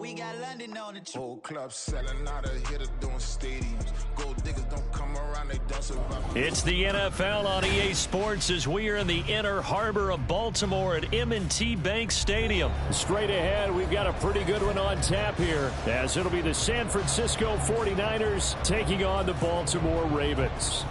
we got London on the trip. Whole club selling out of here to doing stadiums. Gold diggers don't come around, they don't survive. It's the NFL on EA Sports as we are in the inner harbor of Baltimore at M&T Bank Stadium. Straight ahead, we've got a pretty good one on tap here, as it'll be the San Francisco 49ers taking on the Baltimore Ravens.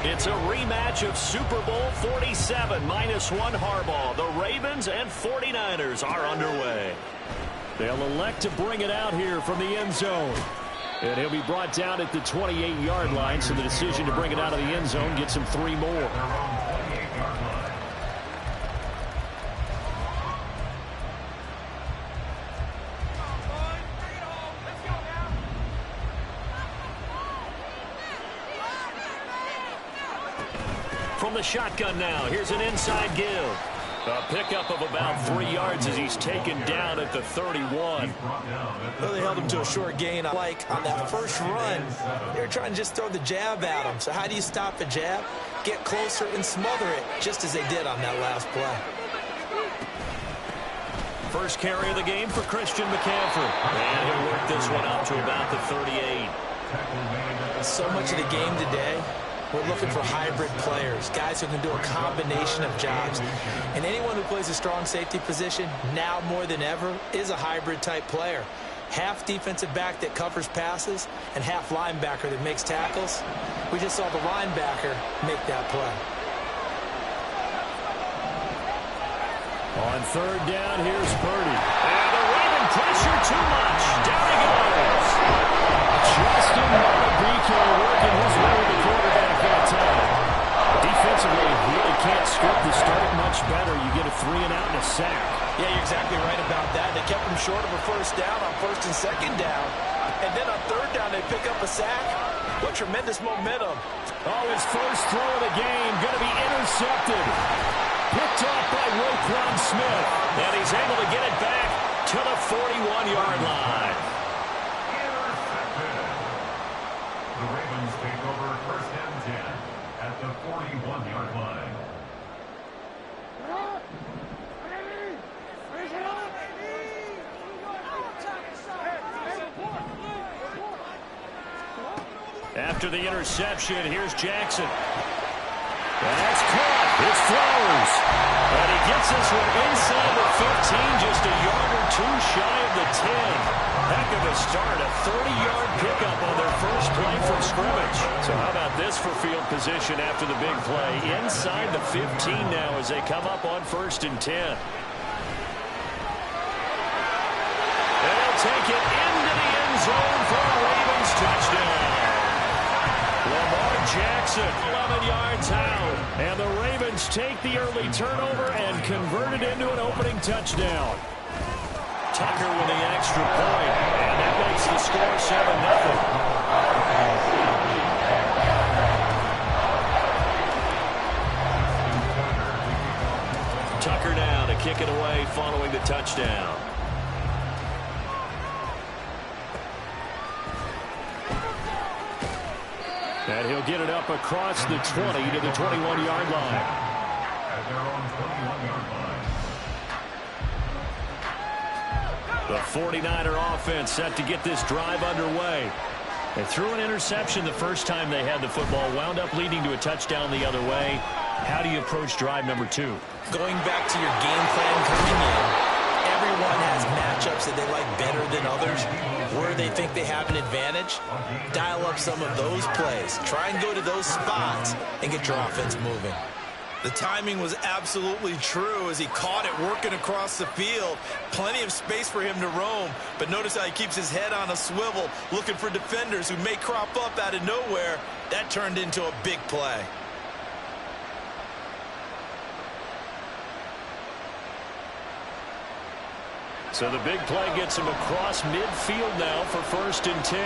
It's a rematch of Super Bowl 47, -1 Harbaugh. The Ravens and 49ers are underway. They'll elect to bring it out here from the end zone. And he'll be brought down at the 28-yard line, so the decision to bring it out of the end zone gets him 3 more. From the shotgun now, here's an inside give. A pickup of about 3 yards as he's taken down at the 31. Well, they held him to a short gain. Like on that first run, they were trying to just throw the jab at him. So how do you stop a jab? Get closer and smother it, just as they did on that last play. First carry of the game for Christian McCaffrey. And he'll work this one up to about the 38. So much of the game today, we're looking for hybrid players, guys who can do a combination of jobs. And anyone who plays a strong safety position, now more than ever, is a hybrid-type player. Half defensive back that covers passes and half linebacker that makes tackles. We just saw the linebacker make that play. On third down, here's Purdy. And the Raven pressure too much. Down he goes. Justin Madubuike working his way with the quarterback that time. Defensively, really can't script the start much better. You get a 3-and-out and a sack. Yeah, you're exactly right about that. They kept him short of a first down on first and second down. And then on third down, they pick up a sack. What tremendous momentum. Oh, his first throw of the game going to be intercepted. Picked off by Roquan Smith. And he's able to get it back to the 41-yard line. The Ravens take over first and 10 at the 41-yard line. After the interception, here's Jackson. That's caught. It's Flowers. And he gets this one inside the 15, just a yard or two shy of the 10. Heck of a start, a 30-yard pickup on their first play from scrimmage. So how about this for field position after the big play? Inside the 15 now as they come up on first and 10. And they'll take it into the end zone for a Ravens touchdown. Lamar Jackson, 11 yards out. And the Ravens take the early turnover and convert it into an opening touchdown. Tucker with the extra point, and that makes the score 7-0. Tucker now to kick it away following the touchdown. And he'll get it up across the 20 to the 21-yard line. At their own 21-yard line. The 49er offense set to get this drive underway. They threw an interception the first time they had the football, wound up leading to a touchdown the other way. How do you approach drive number 2? Going back to your game plan coming in, everyone has matchups that they like better than others. Where they think they have an advantage, dial up some of those plays. Try and go to those spots and get your offense moving. The timing was absolutely true as he caught it working across the field. Plenty of space for him to roam, but notice how he keeps his head on a swivel, looking for defenders who may crop up out of nowhere. That turned into a big play. So the big play gets him across midfield now for first and 10.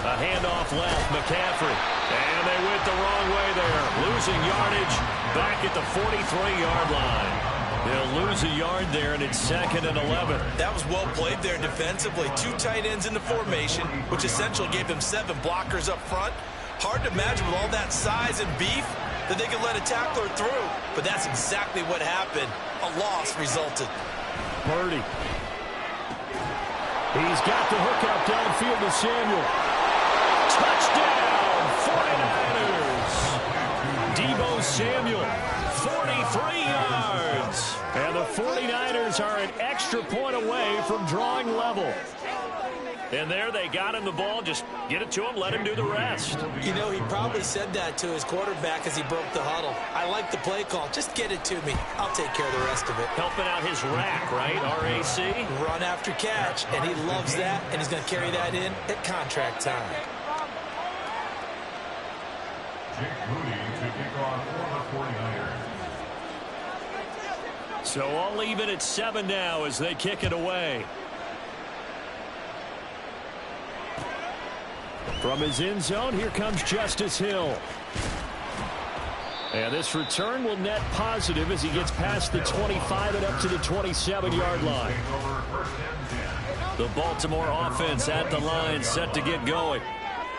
A handoff left, McCaffrey. And they went the wrong way there. Losing yardage back at the 43-yard line. He'll lose a yard there, and it's 2nd and 11. That was well played there defensively. 2 tight ends in the formation, which essentially gave them 7 blockers up front. Hard to imagine with all that size and beef that they could let a tackler through. But that's exactly what happened. A loss resulted. Purdy. He's got the hook out downfield to Samuel. Touchdown, 49ers. Deebo Samuel, 43 yards. And the 49ers are an extra point away from drawing level. And there they got him the ball. Just get it to him, let him do the rest. You know, he probably said that to his quarterback as he broke the huddle. I like the play call. Just get it to me. I'll take care of the rest of it. Helping out his rack, right? RAC. Run after catch, and he loves that, and he's going to carry that in at contract time. Jake Moody to kick off for the 49ers. So all even at 7 now as they kick it away. From his end zone, here comes Justice Hill. And this return will net positive as he gets past the 25 and up to the 27-yard line. The Baltimore offense at the line, set to get going.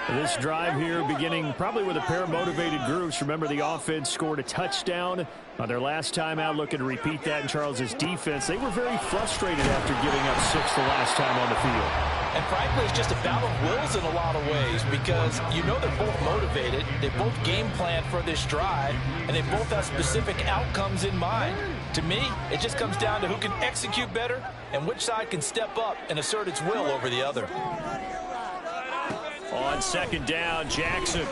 This drive here beginning probably with a pair of motivated groups. Remember, the offense scored a touchdown on their last time out. Looking to repeat that in Charles's defense. They were very frustrated after giving up 6 the last time on the field. And frankly, it's just a battle of wills in a lot of ways because you know they're both motivated. They both game plan for this drive, and they both have specific outcomes in mind. To me, it just comes down to who can execute better and which side can step up and assert its will over the other. On 2nd down, Jackson.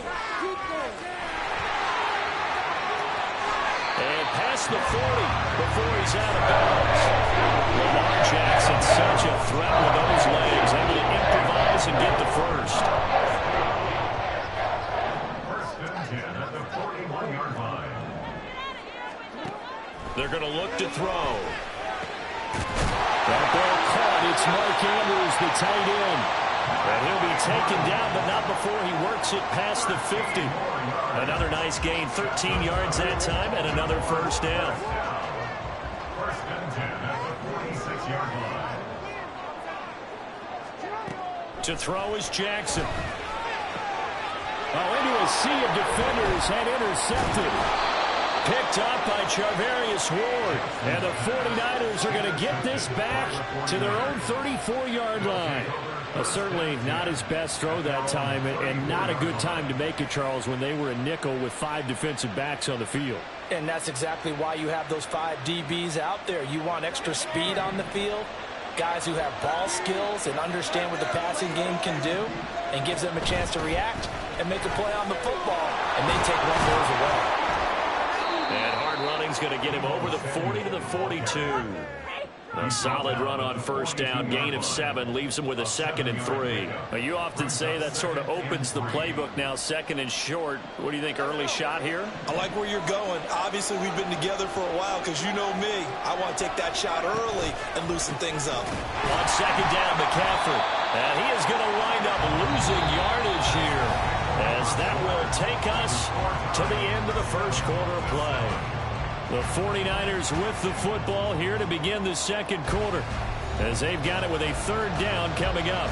And past the 40 before he's out of bounds. Lamar Jackson, such a threat with those legs, able to improvise and get the first. First and 10 at the 41-yard line. They're going to look to throw. That ball caught. It's Mark Andrews, the tight end. And he'll be taken down, but not before he works it past the 50. Another nice gain, 13 yards that time, and another first down. First and 10 at the 46-yard line. To throw is Jackson. Oh, into a sea of defenders and intercepted. Picked up by Charvarius Ward. And the 49ers are going to get this back to their own 34-yard line. Well, certainly not his best throw that time, and not a good time to make it, Charles, when they were a nickel with 5 defensive backs on the field. And that's exactly why you have those 5 DBs out there. You want extra speed on the field, guys who have ball skills and understand what the passing game can do, and gives them a chance to react and make a play on the football, and they take one of those away. And hard running's going to get him over the 40 to the 42. A solid run on first down, gain of 7, leaves him with a 2nd and 3. Well, you often say that sort of opens the playbook now, 2nd and short. What do you think, early shot here? I like where you're going. Obviously, we've been together for a while because you know me. I want to take that shot early and loosen things up. On 2nd down, McCaffrey. And he is going to wind up losing yardage here, as that will take us to the end of the first quarter of play. The 49ers with the football here to begin the second quarter, as they've got it with a 3rd down coming up.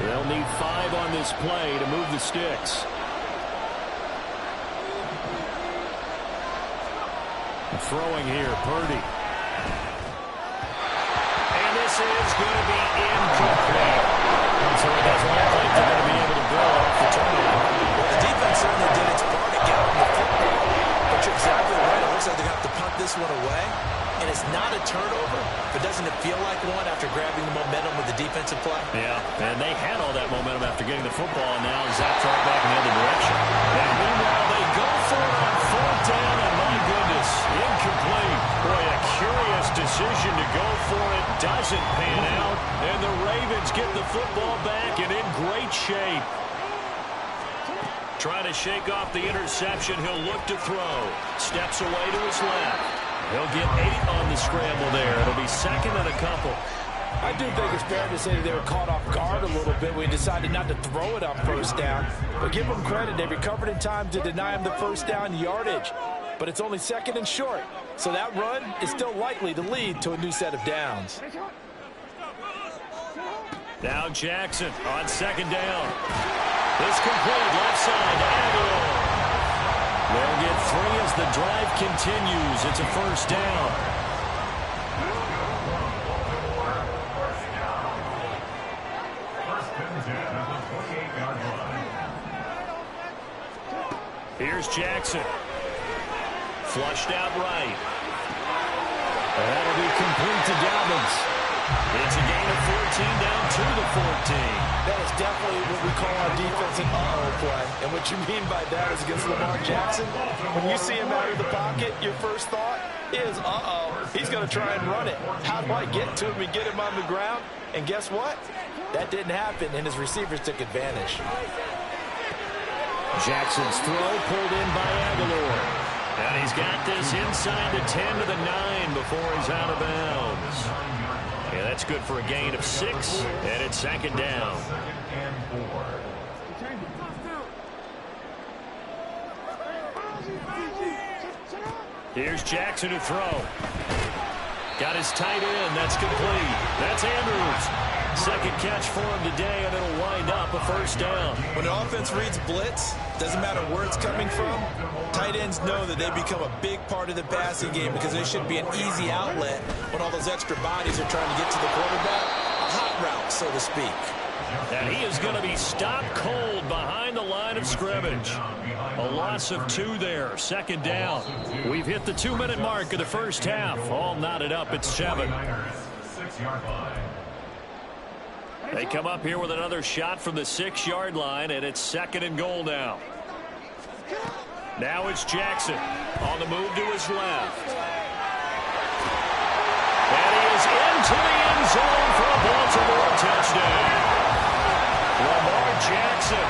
They'll need 5 on this play to move the sticks. Throwing here, Purdy. And this is going to be incomplete. So it doesn't look like they're going to be able to build off the turnover. Well, the defense certainly did its part to get on the football. But you're exactly right. It looks like they're going to have to punt this one away. And it's not a turnover, but doesn't it feel like one after grabbing the momentum with the defensive play? Yeah, and they had all that momentum after getting the football, and now zapped right back in the other direction. And meanwhile, they go for it on 4th down, and my goodness, incomplete. Boy, a curious decision to go for it. Doesn't pan out, and the Ravens get the football back and in great shape. Trying to shake off the interception. He'll look to throw. Steps away to his left. He'll get 8 on the scramble there. It'll be 2nd and a couple. I do think it's fair to say that they were caught off guard a little bit when we decided not to throw it on first down. But give them credit. They recovered in time to deny him the first down yardage. But it's only second and short. So that run is still likely to lead to a new set of downs. Now Jackson on second down. It's complete left side to Aguilar. They'll get 3 as the drive continues. It's a first down. Here's Jackson. Flushed out right. That'll be complete to Dobbins. It's a gain of 14 down to the 14. That is definitely what we call our defense an uh-oh play. And what you mean by that is against Lamar Jackson, when you see him out of the pocket, your first thought is, uh-oh, he's going to try and run it. How do I get to him and get him on the ground? And guess what? That didn't happen, and his receivers took advantage. Jackson's throw pulled in by Aguilar. And he's got this inside the 10 to the 9 before he's out of bounds. Yeah, that's good for a gain of 6, and it's second down. Here's Jackson to throw. Got his tight end. That's complete. That's Andrews. Second catch for him today, and it'll wind up a first down. When an offense reads blitz, doesn't matter where it's coming from, tight ends know that they become a big part of the passing game because they should be an easy outlet when all those extra bodies are trying to get to the quarterback. A hot route, so to speak. And he is going to be stopped cold behind the line of scrimmage. A loss of 2 there, second down. We've hit the 2-minute mark of the first half. All knotted up at 7. 6-yard line. They come up here with another shot from the 6-yard line, and it's second and goal now. Now it's Jackson on the move to his left. And he is into the end zone for a Baltimore touchdown. Lamar Jackson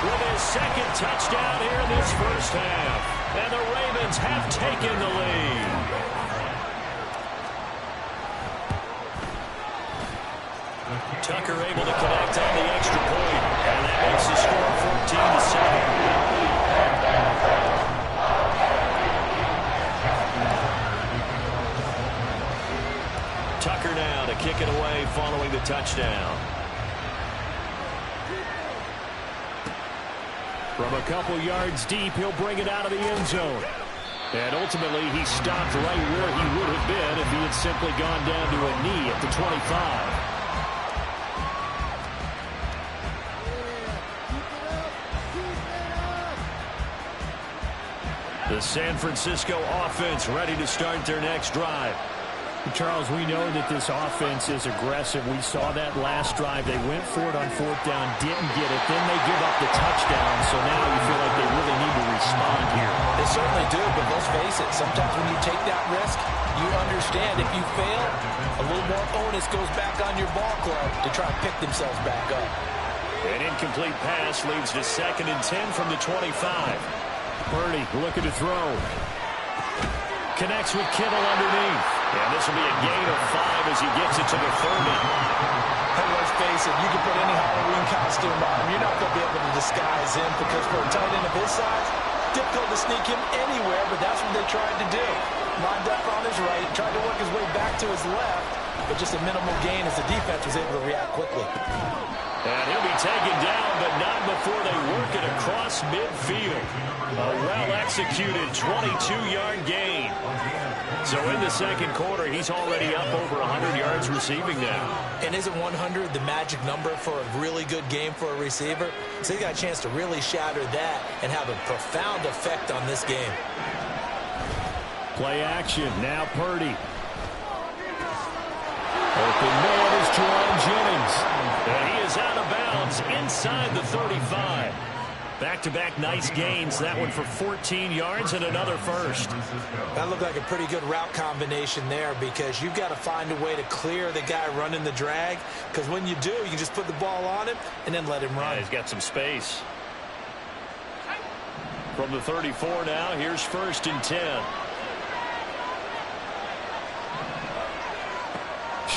with his second touchdown here in this first half. And the Ravens have taken the lead. Tucker able to connect on the extra point, and that makes the score 14-7. Tucker now to kick it away following the touchdown. From a couple yards deep, he'll bring it out of the end zone. And ultimately, he stopped right where he would have been if he had simply gone down to a knee at the 25. The San Francisco offense ready to start their next drive. Charles, we know that this offense is aggressive. We saw that last drive. They went for it on 4th down, didn't get it. Then they give up the touchdown. So now you feel like they really need to respond here. They certainly do, but let's face it. Sometimes when you take that risk, you understand if you fail, a little more onus goes back on your ball club to try and pick themselves back up. An incomplete pass leads to 2nd and 10 from the 25. Purdy looking to throw. Connects with Kittle underneath. And this will be a gain of 5 as he gets it to the 30. Hey, let's face it, you can put any Halloween costume on him. You're not going to be able to disguise him because for a tight end of his size, difficult to sneak him anywhere, but that's what they tried to do. Lined up on his right, tried to work his way back to his left, but just a minimal gain as the defense was able to react quickly. And he'll be taken down, but not before they work it across midfield. A well-executed 22-yard gain. So in the second quarter, he's already up over 100 yards receiving now. And isn't 100 the magic number for a really good game for a receiver? So he got a chance to really shatter that and have a profound effect on this game. Play action. Now Purdy. Open man is Jerome Jennings. And he is out of bounds inside the 35. Back-to-back nice gains. That one for 14 yards and another first. That looked like a pretty good route combination there because you've got to find a way to clear the guy running the drag because when you do, you can just put the ball on him and then let him run. Yeah, he's got some space. From the 34 now, here's 1st and 10.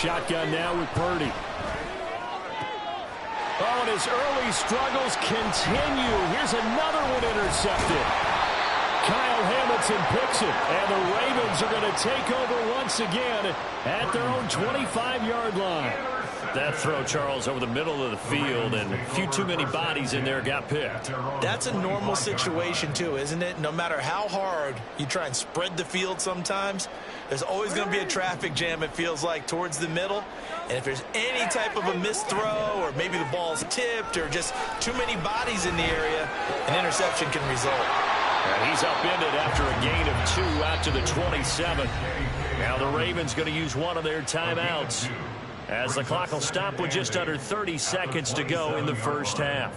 shotgun now with Purdy. Oh, and his early struggles continue. Here's another one intercepted. Kyle Hamilton picks it, and the Ravens are going to take over once again at their own 25-yard line. That throw, Charles, over the middle of the field, and a few too many bodies in there got picked. That's a normal situation, too, isn't it? No matter how hard you try and spread the field sometimes, there's always going to be a traffic jam, it feels like, towards the middle. And if there's any type of a missed throw, or maybe the ball's tipped, or just too many bodies in the area, an interception can result. And he's upended after a gain of 2 out to the 27. Now the Ravens going to use one of their timeouts, as the clock will stop with just under 30 seconds to go in the first half.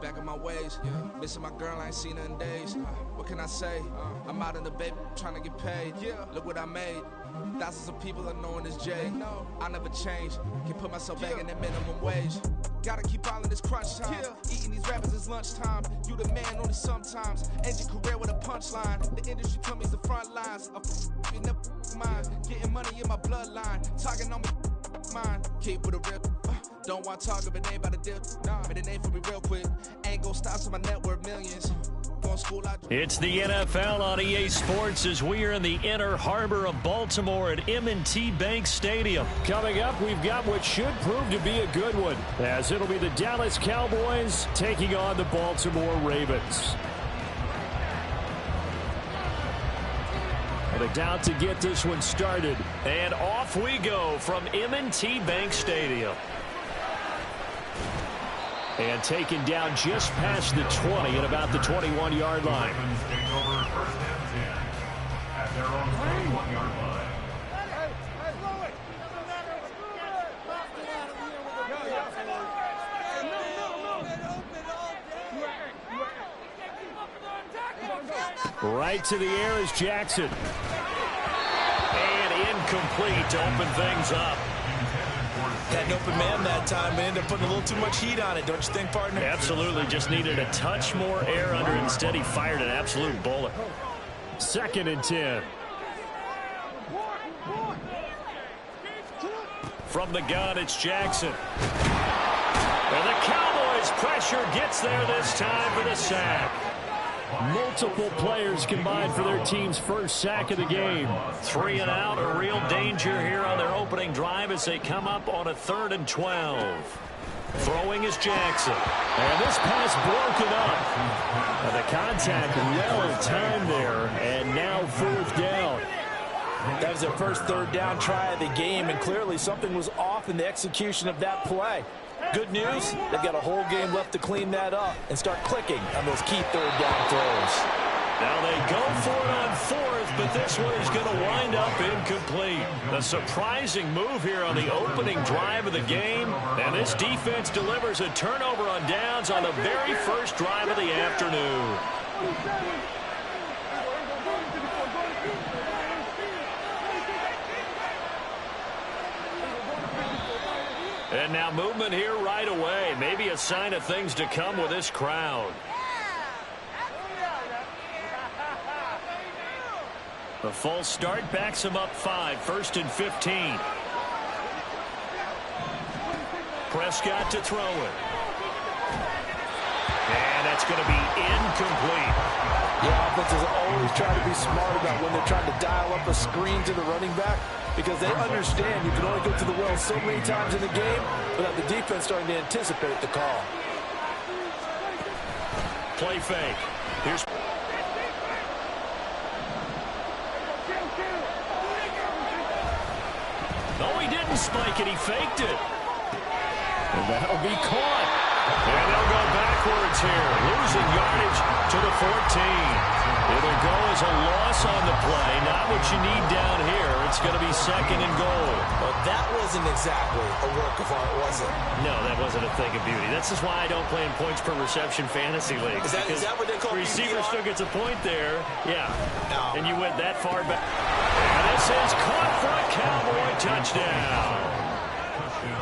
Back in my ways, missing my girl, I ain't seen her in days. What can I say? I'm out in the baby, trying to get paid. Look what I made. Thousands of people are knowing this Jay. I never change. Can put myself back in that minimum wage. Gotta keep all in this crunch time. Eating these rappers is lunchtime. You the man only sometimes. End your career with a punchline. The industry told me the front lines. You never mind. Getting money in my bloodline. Talking on me, mine. Keep with a rip. Don't want to talk if it ain't about a dip. Made a name for me real quick. Ain't gon' stop so my net worth millions. Going school out. It's the NFL on EA Sports as we are in the inner harbor of Baltimore at M&T Bank Stadium. Coming up, we've got what should prove to be a good one, as it'll be the Dallas Cowboys taking on the Baltimore Ravens. They're down to get this one started. And off we go from M&T Bank Stadium. And taken down just past the 20 at about the 21-yard line. Ravens take over first and 10 at their own 21-yard line. Right to the air is Jackson. And incomplete to open things up. Had an open man that time, but ended up putting a little too much heat on it, don't you think, partner? Absolutely, just needed a touch more air under it. Instead, he fired an absolute bullet. 2nd and 10. From the gun, it's Jackson. And the Cowboys' pressure gets there this time for the sack. Multiple players combined for their team's first sack of the game. 3 and out, a real danger here on their opening drive as they come up on a 3rd and 12. Throwing is Jackson. And this pass broken up. And the contact well timed there, and now 4th down. That was their first 3rd down try of the game, and clearly something was off in the execution of that play. Good news, they've got a whole game left to clean that up and start clicking on those key 3rd down throws. Now they go for it on 4th, but this one is going to wind up incomplete. A surprising move here on the opening drive of the game, and this defense delivers a turnover on downs on the very first drive of the afternoon. And now movement here right away. Maybe a sign of things to come with this crowd. The false start backs him up 5. 1st and 15. Prescott to throw it. And that's going to be incomplete. The offenses always try to be smart about when they're trying to dial up a screen to the running back, because they understand you can only go to the well so many times in the game without the defense starting to anticipate the call. Play fake. Here's... No, he didn't spike it. He faked it. And that'll be caught. And they'll go backwards here, losing yardage to the 14. It'll go as a loss on the play. Not what you need down here. It's going to be 2nd and goal. Well, that wasn't exactly a work of art, was it? No, that wasn't a thing of beauty. This is why I don't play in points per reception fantasy leagues. Is that what they call receiver PPR? still gets a point there. Yeah. No. And you went that far back. And this is caught for a Cowboy touchdown.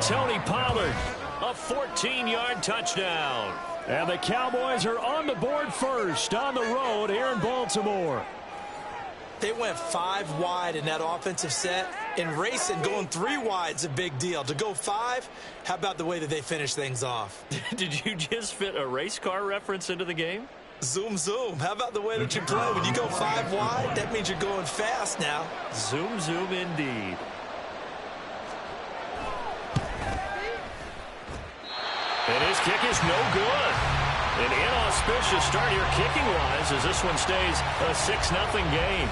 Tony Pollard, a 14-yard touchdown. And the Cowboys are on the board first on the road here in Baltimore. They went 5 wide in that offensive set. In racing, going 3 wide is a big deal. To go 5, how about the way that they finish things off? Did you just fit a race car reference into the game? Zoom, zoom. How about the way that you play? When you go 5 wide, that means you're going fast now. Zoom, zoom indeed. And his kick is no good. An inauspicious start here kicking-wise as this one stays a 6-0 game.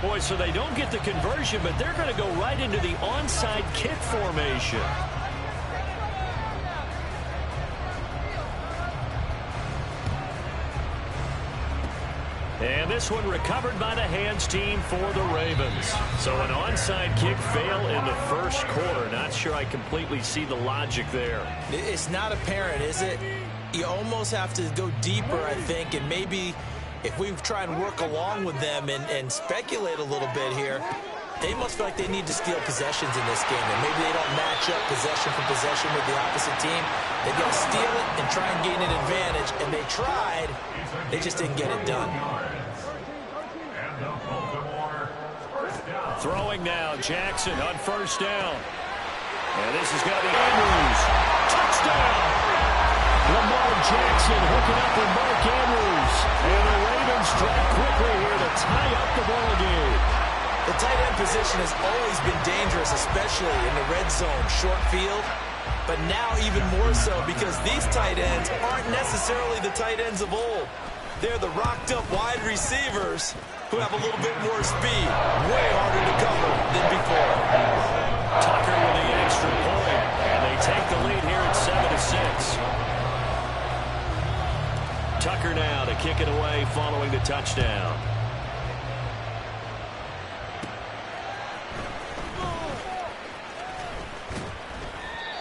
Boy, so they don't get the conversion, but they're going to go right into the onside kick formation. And this one recovered by the hands team for the Ravens. So an onside kick fail in the first quarter. Not sure I completely see the logic there. It's not apparent, is it? You almost have to go deeper, I think, and maybe if we try and work along with them and speculate a little bit here, they must feel like they need to steal possessions in this game, and maybe they don't match up possession for possession with the opposite team. They've got to steal it and try and gain an advantage, and they tried. They just didn't get it done. Throwing now, Jackson on first down. And this is going to be Andrews. Touchdown! Lamar Jackson hooking up with Mark Andrews. And the Ravens drive quickly here to tie up the ball game. The tight end position has always been dangerous, especially in the red zone, short field. But now even more so because these tight ends aren't necessarily the tight ends of old. They're the rocked-up wide receivers who have a little bit more speed. Way harder to cover than before. Tucker with the extra point. And they take the lead here at 7-6. Tucker now to kick it away following the touchdown.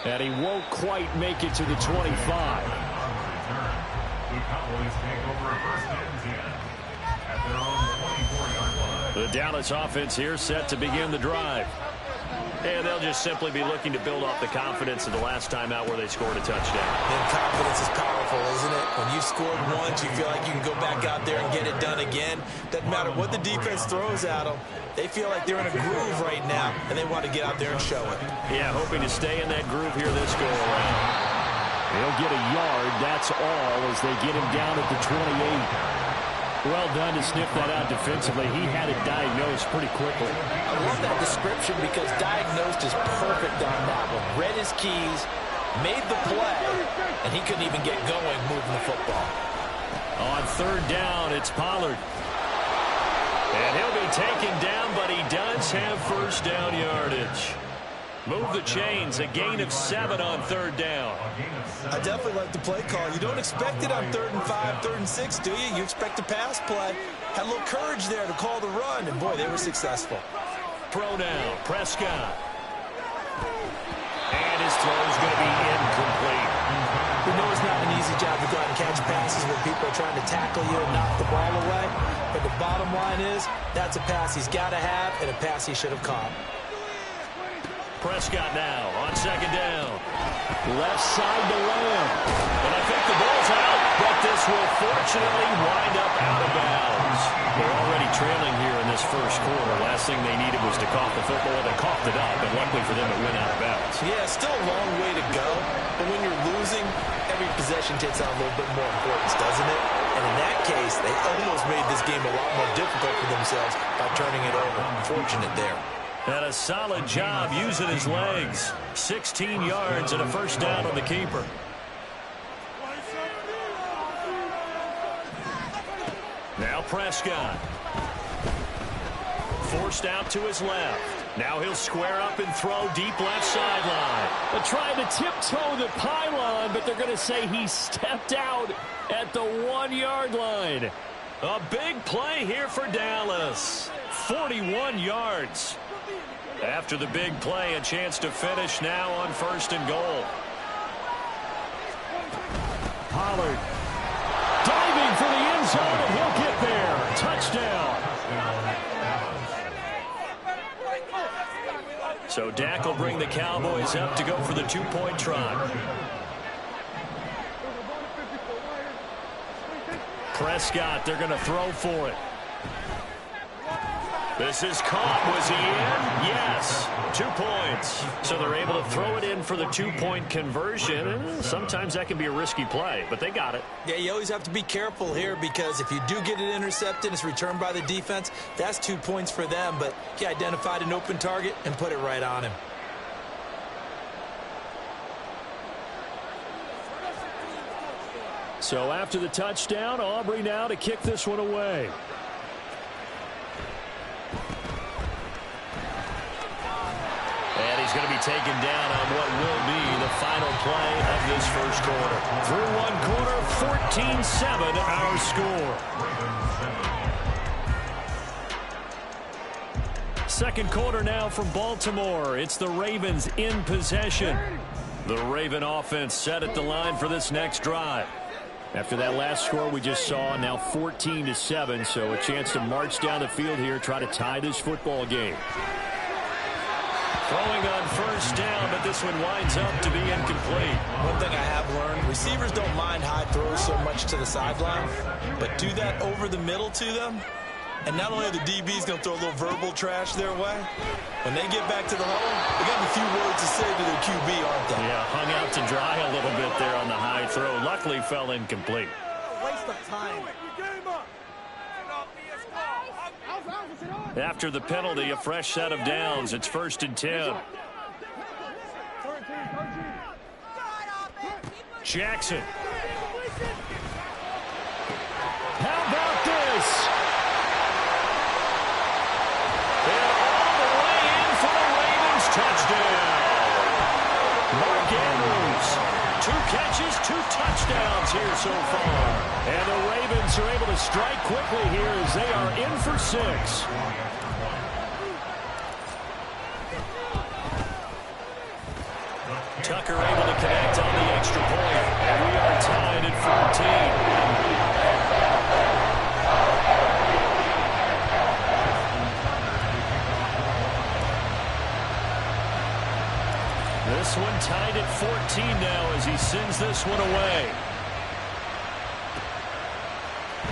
And he won't quite make it to the 25. The Cowboys take over a 1st and 10 at their own 24-yard line. The Dallas offense here set to begin the drive. And they'll just simply be looking to build off the confidence of the last time out where they scored a touchdown. And confidence is powerful, isn't it? When you've scored once, you feel like you can go back out there and get it done again. Doesn't matter what the defense throws at them. They feel like they're in a groove right now, and they want to get out there and show it. Yeah, hoping to stay in that groove here this go-around. They'll get a yard, that's all, as they get him down at the 28. Well done to sniff that out defensively. He had it diagnosed pretty quickly. I love that description because diagnosed is perfect on that one. Read his keys, made the play, and he couldn't even get going moving the football. On 3rd down, it's Pollard. And he'll be taken down, but he does have 1st down yardage. Move the chains, a gain of 7 on 3rd down. I definitely like the play call. You don't expect it on 3rd and 5, 3rd and 6, do you? You expect a pass play. Had a little courage there to call the run, and boy, they were successful. Pro now, Prescott. And his throw is going to be incomplete. We know it's not an easy job to go out and catch passes when people are trying to tackle you and knock the ball away. But the bottom line is, that's a pass he's got to have and a pass he should have caught. Prescott now on 2nd down. Left side to Lamb. And I think the ball's out, but this will fortunately wind up out of bounds. They're already trailing here in this first quarter. Last thing they needed was to cough the football. They coughed it up, and luckily for them, it went out of bounds. Yeah, still a long way to go. But when you're losing, every possession takes on a little bit more importance, doesn't it? And in that case, they almost made this game a lot more difficult for themselves by turning it over. Fortunate there. And a solid job using his legs. 16 yards and a 1st down on the keeper. Now Prescott. Forced out to his left. Now he'll square up and throw deep left sideline. They're trying to tiptoe the pylon, but they're going to say he stepped out at the 1-yard line. A big play here for Dallas. 41 yards. After the big play, a chance to finish now on 1st and goal. Pollard diving for the end zone, and he'll get there. Touchdown. So Dak will bring the Cowboys up to go for the 2-point try. Prescott, they're going to throw for it. This is caught. Was he in? Yes. 2 points. So they're able to throw it in for the 2-point conversion. Sometimes that can be a risky play, but they got it. Yeah, you always have to be careful here because if you do get it intercepted, it's returned by the defense, that's 2 points for them. But he identified an open target and put it right on him. So after the touchdown, Aubrey now to kick this one away. And he's going to be taken down on what will be the final play of this first quarter. Through 1 quarter, 14-7 our score. Second quarter now from Baltimore. It's the Ravens in possession. The Raven offense set at the line for this next drive. After that last score we just saw, now 14-7, so a chance to march down the field here, try to tie this football game. Throwing on 1st down, but this one winds up to be incomplete. One thing I have learned, receivers don't mind high throws so much to the sideline, but do that over the middle to them, and not only are the DBs going to throw a little verbal trash their way, when they get back to the huddle, they got a few words to say to their QB, aren't they? Yeah, hung out to dry a little bit there on the high throw. Luckily fell incomplete. Waste of time. After the penalty, a fresh set of downs. It's 1st and 10. Jackson. How about this? And all the way in for the Ravens touchdown. Mark Andrews. 2 catches, 2 touchdowns here so far. And the Ravens are able to strike quickly here as they are in for 6. Tucker able to connect on the extra point. And we are tied at 14. This one tied at 14 now as he sends this one away.